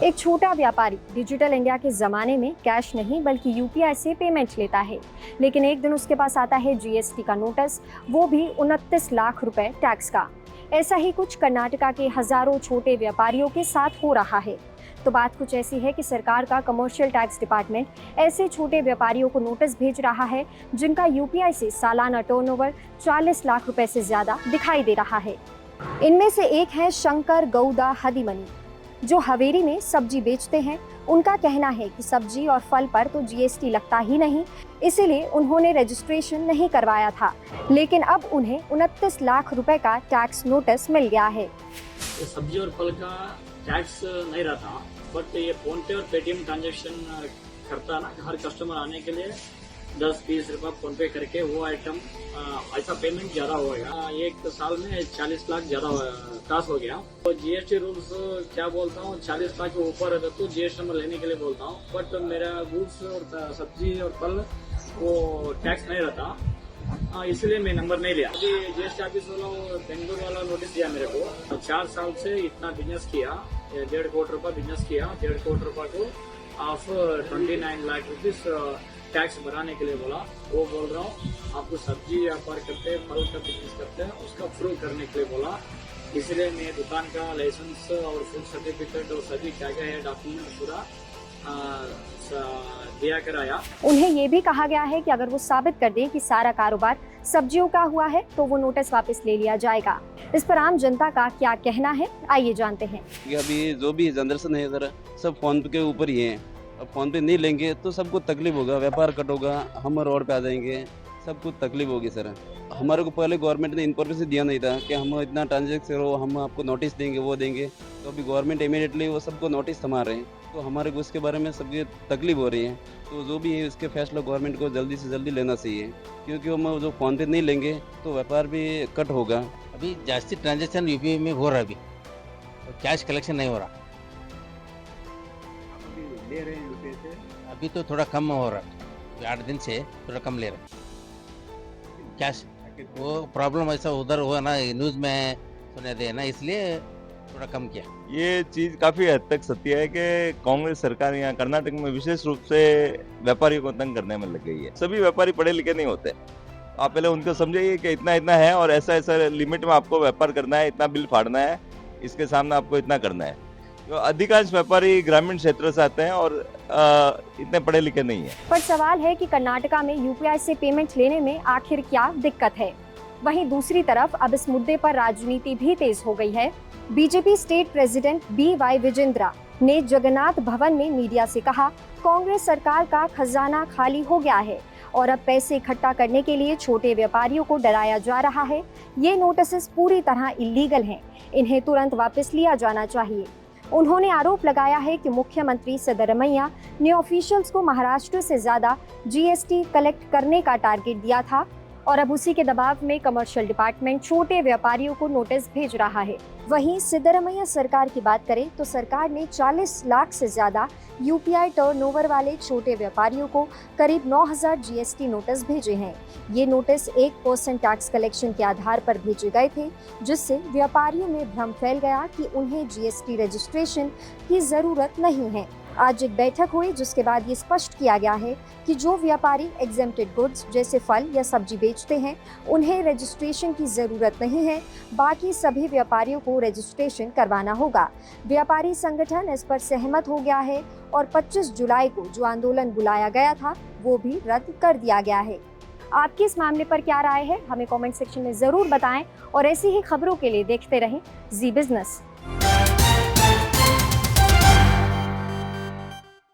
एक छोटा व्यापारी डिजिटल इंडिया के ज़माने में कैश नहीं बल्कि यूपीआई से पेमेंट लेता है, लेकिन एक दिन उसके पास आता है जीएसटी का नोटिस, वो भी 29 लाख रुपए टैक्स का। ऐसा ही कुछ कर्नाटका के हजारों छोटे व्यापारियों के साथ हो रहा है। तो बात कुछ ऐसी है कि सरकार का कमर्शियल टैक्स डिपार्टमेंट ऐसे छोटे व्यापारियों को नोटिस भेज रहा है जिनका यूपीआई से सालाना टर्नओवर 40 लाख रुपए से ज्यादा दिखाई दे रहा है। इनमें से एक है शंकर गौदा हदीमनी, जो हवेरी में सब्जी बेचते हैं। उनका कहना है कि सब्जी और फल पर तो जीएसटी लगता ही नहीं, इसीलिए उन्होंने रजिस्ट्रेशन नहीं करवाया था, लेकिन अब उन्हें 29 लाख रुपए का टैक्स नोटिस मिल गया है। तो सब्जी और फल का टैक्स नहीं रहता, बट ये फोन पे और पेटीएम ट्रांजेक्शन करता है ना, हर कस्टमर आने के लिए 10-20 रुपए फोन पे करके वो आइटम ऐसा पेमेंट ज्यादा हो गया। एक साल में 40 लाख ज्यादा क्रॉस हो गया। तो जीएसटी रूल्स क्या बोलता हूँ, 40 लाख के ऊपर है तो जीएसटी नंबर लेने के लिए बोलता हूँ, बट मेरा गुड्स और सब्जी और फल वो टैक्स नहीं रहता, इसलिए मैं नंबर नहीं लिया। अभी जीएसटी ऑफिस वाला बेंगलुरु वाला नोटिस दिया मेरे को। 4 साल से इतना बिजनेस किया, 1.5 करोड़ रुपए बिजनेस किया, 1.5 करोड़ रुपए को ऑफ 29 लाख रुपीज टैक्स भराने के लिए बोला। वो बोल रहा हूँ आपको सब्जी व्यापार करते हैं, फल का बिजनेस करते हैं, उसका प्रूव करने के लिए बोला। इसलिए मैं दुकान का लाइसेंस और फुल सर्टिफिकेट और सभी क्या क्या है डॉक्यूमेंट पूरा दिया कराया। उन्हें ये भी कहा गया है कि अगर वो साबित कर दे कि सारा कारोबार सब्जियों का हुआ है तो वो नोटिस वापस ले लिया जाएगा। इस पर आम जनता का क्या कहना है, आइए जानते हैं। अभी जो भी जनरेशन है इधर सब फोन पे के ऊपर ही है। अब फोन पे नहीं लेंगे तो सबको तकलीफ होगा, व्यापार कट होगा, हम रोड पे आ जाएंगे, सबको तकलीफ होगी सर। हमारे को पहले गवर्नमेंट ने इन्फॉर्मेशन दिया नहीं था कि हम इतना ट्रांजेक्शन करो, हम आपको नोटिस देंगे, वो देंगे। तो अभी गवर्नमेंट इमीडिएटली वो सबको नोटिस थमा रहे हैं, तो हमारे को उसके बारे में सबकी तकलीफ हो रही है। तो जो भी है उसके फैसला गवर्नमेंट को जल्दी से जल्दी लेना चाहिए, क्योंकि हम जो फोन पे नहीं लेंगे तो व्यापार भी कट होगा। अभी जास्ती ट्रांजेक्शन यूपीआई में हो रहा है, अभी कैश कलेक्शन नहीं हो रहा। ले रहे हैं यूपीआई से, अभी तो थोड़ा कम हो रहा है, 8 दिन से थोड़ा कम ले रहे हैं कैश। वो प्रॉब्लम ऐसा उधर हुआ ना, न्यूज़ में सुने थे ना, इसलिए थोड़ा कम किया। ये चीज़ काफ़ी हद तक सत्य है कि कांग्रेस सरकार यहाँ कर्नाटक में विशेष रूप से व्यापारियों को तंग करने में लग गई है। सभी व्यापारी पढ़े लिखे नहीं होते। आप पहले उनको समझाइए कि इतना इतना है और ऐसा ऐसा लिमिट में आपको व्यापार करना है, इतना बिल फाड़ना है, इसके सामने आपको इतना करना है। तो अधिकांश व्यापारी ग्रामीण क्षेत्र से आते हैं और इतने पढ़े लिखे नहीं है। पर सवाल है कि कर्नाटका में यूपीआई से पेमेंट लेने में आखिर क्या दिक्कत है। वहीं दूसरी तरफ अब इस मुद्दे पर राजनीति भी तेज हो गई है। BJP state president BY Vijendra ने जगन्नाथ भवन में मीडिया से कहा, कांग्रेस सरकार का खजाना खाली हो गया है और अब पैसे इकट्ठा करने के लिए छोटे व्यापारियों को डराया जा रहा है। ये नोटिस पूरी तरह इलीगल हैं, इन्हें तुरंत वापस लिया जाना चाहिए। उन्होंने आरोप लगाया है कि मुख्यमंत्री सिद्धरमैया ने ऑफिशियल्स को महाराष्ट्र से ज्यादा जीएसटी कलेक्ट करने का टारगेट दिया था और अब उसी के दबाव में कमर्शियल डिपार्टमेंट छोटे व्यापारियों को नोटिस भेज रहा है। वहीं सिद्धरमैया सरकार की बात करें तो सरकार ने 40 लाख से ज्यादा यूपीआई टर्नओवर वाले छोटे व्यापारियों को करीब 9000 जीएसटी नोटिस भेजे हैं। ये नोटिस 1% टैक्स कलेक्शन के आधार पर भेजे गए थे, जिससे व्यापारियों में भ्रम फैल गया कि उन्हें जीएसटी रजिस्ट्रेशन की जरूरत नहीं है। आज एक बैठक हुई जिसके बाद ये स्पष्ट किया गया है कि जो व्यापारी एग्जेम्प्टेड गुड्स जैसे फल या सब्जी बेचते हैं उन्हें रजिस्ट्रेशन की जरूरत नहीं है, बाकी सभी व्यापारियों को रजिस्ट्रेशन करवाना होगा। व्यापारी संगठन इस पर सहमत हो गया है और 25 जुलाई को जो आंदोलन बुलाया गया था वो भी रद्द कर दिया गया है। आपकी इस मामले पर क्या राय है, हमें कमेंट सेक्शन में जरूर बताएं और ऐसी ही खबरों के लिए देखते रहें जी बिजनेस।